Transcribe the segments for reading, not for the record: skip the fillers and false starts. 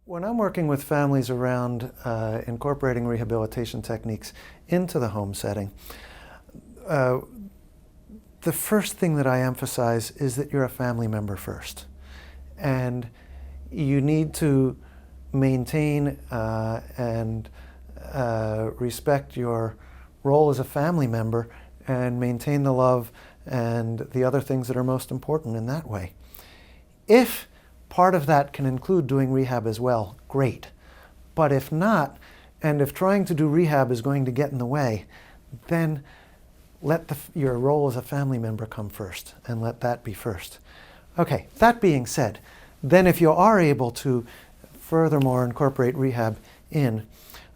When I'm working with families around incorporating rehabilitation techniques into the home setting, uh, the first thing that I emphasize is that you're a family member first. And you need to maintain and respect your role as a family member and maintain the love and the other things that are most important in that way. If part of that can include doing rehab as well, great. But if not, and if trying to do rehab is going to get in the way, then let your role as a family member come first, and let that be first. Okay, that being said, then if you are able to furthermore incorporate rehab in,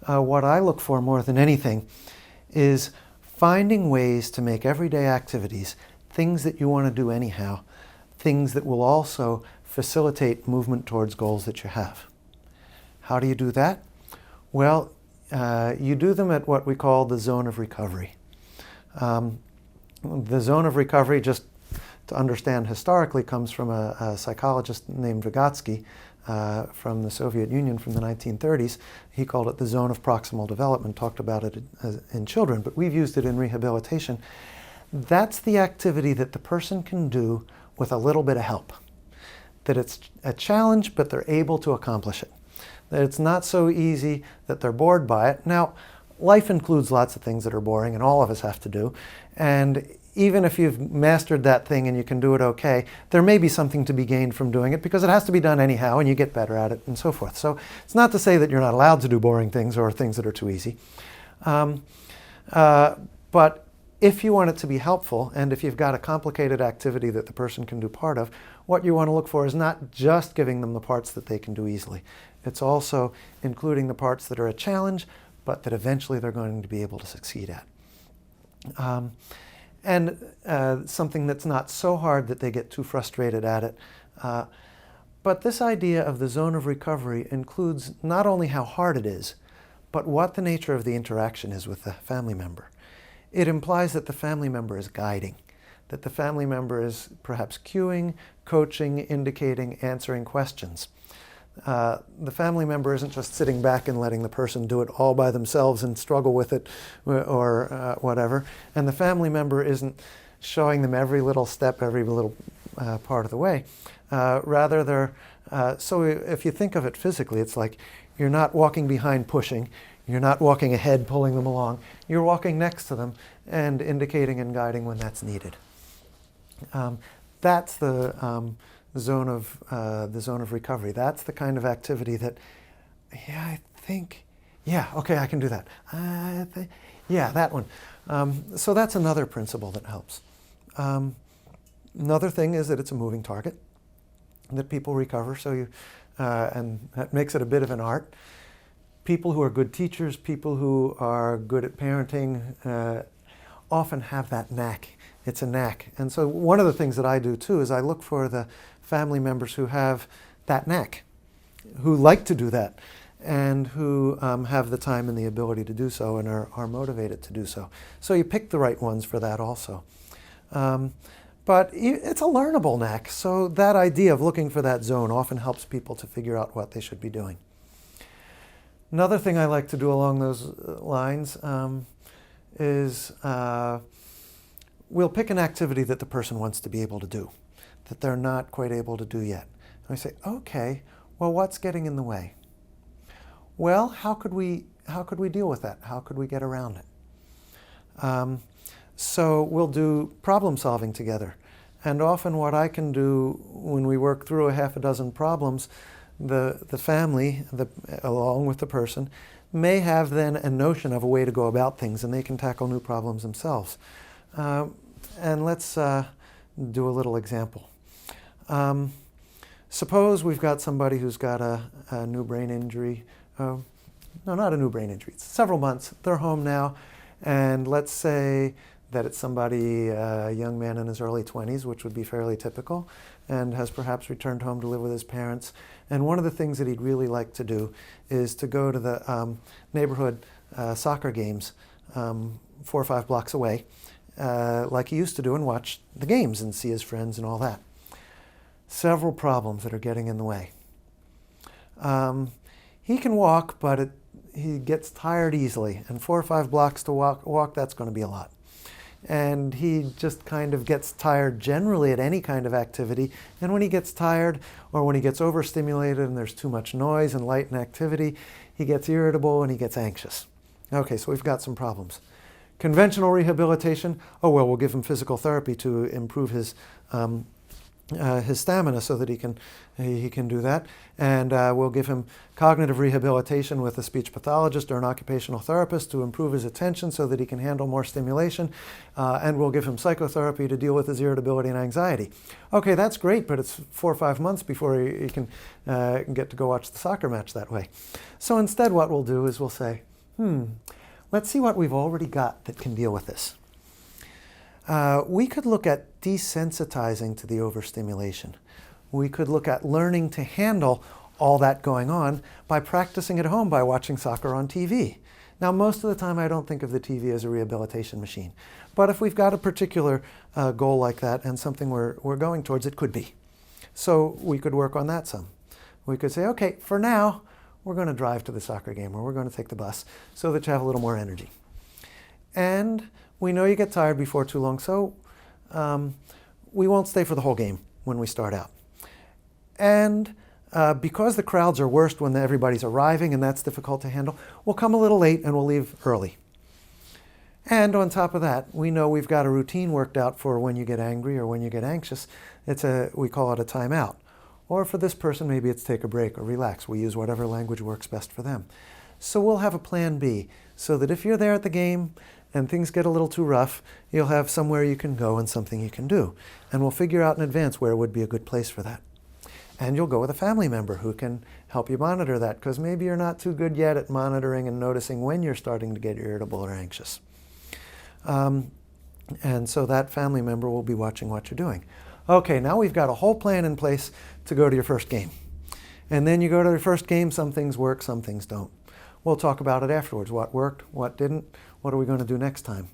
what I look for more than anything is finding ways to make everyday activities, things that you want to do anyhow, things that will also facilitate movement towards goals that you have. How do you do that? Well, you do them at what we call the zone of recovery. The zone of recovery, just to understand historically, comes from a psychologist named Vygotsky from the Soviet Union from the 1930s. He called it the zone of proximal development, talked about it in children, but we've used it in rehabilitation. That's the activity that the person can do with a little bit of help. That it's a challenge, but they're able to accomplish it. That it's not so easy that they're bored by it. Now, life includes lots of things that are boring, and all of us have to do. And even if you've mastered that thing and you can do it okay, there may be something to be gained from doing it because it has to be done anyhow, and you get better at it, and so forth. So it's not to say that you're not allowed to do boring things or things that are too easy. But if you want it to be helpful, and if you've got a complicated activity that the person can do part of, what you want to look for is not just giving them the parts that they can do easily. It's also including the parts that are a challenge, but that eventually they're going to be able to succeed at. Something that's not so hard that they get too frustrated at it. But this idea of the zone of recovery includes not only how hard it is, but what the nature of the interaction is with the family member. It implies that the family member is guiding, that the family member is perhaps cueing, coaching, indicating, answering questions. The family member isn't just sitting back and letting the person do it all by themselves and struggle with it or whatever. And the family member isn't showing them every little step, every little part of the way. Rather, so if you think of it physically, it's like you're not walking behind pushing. You're not walking ahead, pulling them along. You're walking next to them and indicating and guiding when that's needed. That's the zone of recovery. That's the kind of activity that, I can do that. That one. So that's another principle that helps. Another thing is that it's a moving target that people recover. And that makes it a bit of an art. People who are good teachers, people who are good at parenting, often have that knack. It's a knack. And so one of the things that I do too is I look for the family members who have that knack, who like to do that, and who have the time and the ability to do so and are motivated to do so. So you pick the right ones for that also. But it's a learnable knack. So that idea of looking for that zone often helps people to figure out what they should be doing. Another thing I like to do along those lines is we'll pick an activity that the person wants to be able to do, that they're not quite able to do yet. And I say, okay, well, what's getting in the way? Well, how could we deal with that? How could we get around it? So we'll do problem solving together. And often what I can do when we work through a half a dozen problems, the family, along with the person, may have then a notion of a way to go about things, and they can tackle new problems themselves. And let's do a little example. Suppose we've got somebody who's got a new brain injury. No, not a new brain injury. It's several months. They're home now, and let's say that it's somebody, a young man in his early 20s, which would be fairly typical, and has perhaps returned home to live with his parents. And one of the things that he'd really like to do is to go to the neighborhood soccer games 4 or 5 blocks away, like he used to do, and watch the games and see his friends and all that. Several problems that are getting in the way. He can walk, but he gets tired easily. And 4 or 5 blocks to walk, that's going to be a lot. And he just kind of gets tired generally at any kind of activity. And when he gets tired, or when he gets overstimulated and there's too much noise and light and activity, he gets irritable and he gets anxious. Okay, so we've got some problems. Conventional rehabilitation, oh well, we'll give him physical therapy to improve his stamina so that he can do that. And we'll give him cognitive rehabilitation with a speech pathologist or an occupational therapist to improve his attention so that he can handle more stimulation. And we'll give him psychotherapy to deal with his irritability and anxiety. Okay, that's great, but it's 4 or 5 months before he can get to go watch the soccer match that way. So instead what we'll do is we'll say, let's see what we've already got that can deal with this. We could look at desensitizing to the overstimulation. We could look at learning to handle all that going on by practicing at home by watching soccer on TV. Now, most of the time I don't think of the TV as a rehabilitation machine. But if we've got a particular goal like that and something we're going towards, it could be. So we could work on that some. We could say, okay, for now, we're going to drive to the soccer game or we're going to take the bus so that you have a little more energy. And we know you get tired before too long, so we won't stay for the whole game when we start out. And because the crowds are worst when everybody's arriving and that's difficult to handle, we'll come a little late and we'll leave early. And on top of that, we know we've got a routine worked out for when you get angry or when you get anxious. We call it a timeout. Or for this person, maybe it's take a break or relax. We use whatever language works best for them. So we'll have a plan B so that if you're there at the game and things get a little too rough, you'll have somewhere you can go and something you can do. And we'll figure out in advance where would be a good place for that. And you'll go with a family member who can help you monitor that, because maybe you're not too good yet at monitoring and noticing when you're starting to get irritable or anxious. And so that family member will be watching what you're doing. Okay, now we've got a whole plan in place to go to your first game. And then you go to your first game, some things work, some things don't. We'll talk about it afterwards. What worked, what didn't, what are we going to do next time?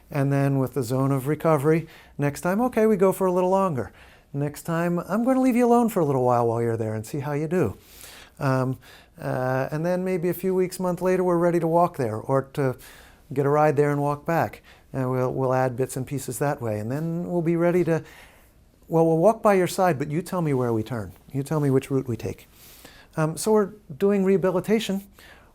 And then with the zone of recovery, next time, okay, we go for a little longer. Next time, I'm going to leave you alone for a little while you're there and see how you do. And then maybe a few weeks, month later, we're ready to walk there or to get a ride there and walk back. And we'll add bits and pieces that way. And then we'll be ready to, well, we'll walk by your side, but you tell me where we turn. You tell me which route we take. So we're doing rehabilitation.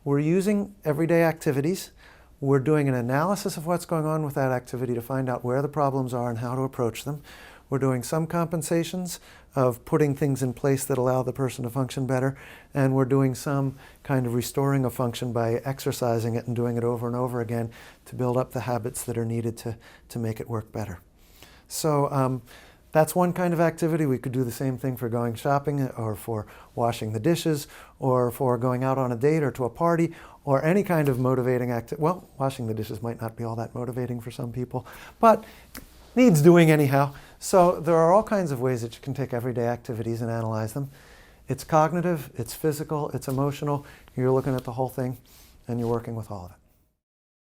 We're using everyday activities. We're doing an analysis of what's going on with that activity to find out where the problems are and how to approach them. We're doing some compensations of putting things in place that allow the person to function better, and we're doing some kind of restoring of function by exercising it and doing it over and over again to build up the habits that are needed to make it work better. So that's one kind of activity. We could do the same thing for going shopping or for washing the dishes or for going out on a date or to a party or any kind of motivating activity. Well, washing the dishes might not be all that motivating for some people, but needs doing anyhow. So there are all kinds of ways that you can take everyday activities and analyze them. It's cognitive, it's physical, it's emotional. You're looking at the whole thing and you're working with all of it.